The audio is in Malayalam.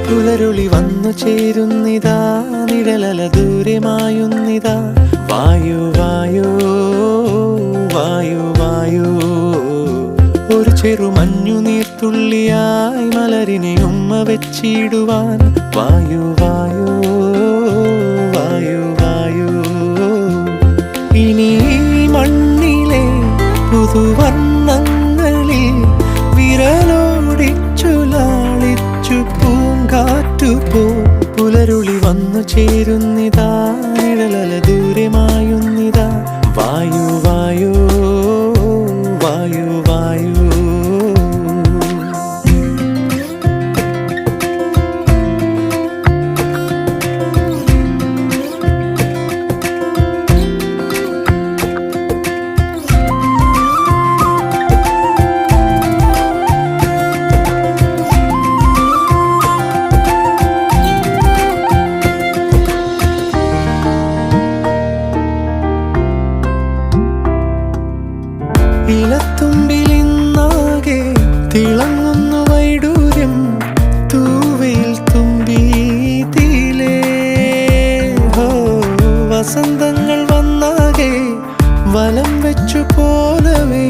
പുലരുളി വന്നു ചേരുന്നിതാ, നിഴലല ദൂരെ മായുന്നിതാ. വായു വായു വായു വായു, ഒരു ചെറു മഞ്ഞു നീർത്തുള്ളിയായി മലരിനെ ഉമ്മ വെച്ചിടുവാൻ. വായു വായു വായു വായു, ഇനി മണ്ണിലെ പുതുവർണ്ണങ്ങളിൽ വിരലോടിച്ചു ലാളിച്ചു പൂങ്കാറ്റുപോ. പുലരുളി വന്നു ചേരുന്നിതാ, നിഴലല ദൂരെ മായുന്നിതാ. വായു വായു വായു വായു. ഇലത്തുമ്പിലിന്നാകെ തിളങ്ങുന്നു വൈഡൂര്യം, തൂവയിൽ തുമ്പീതിലേ. വസന്തങ്ങൾ വന്നാകെ വലം വെച്ചു പോലവേ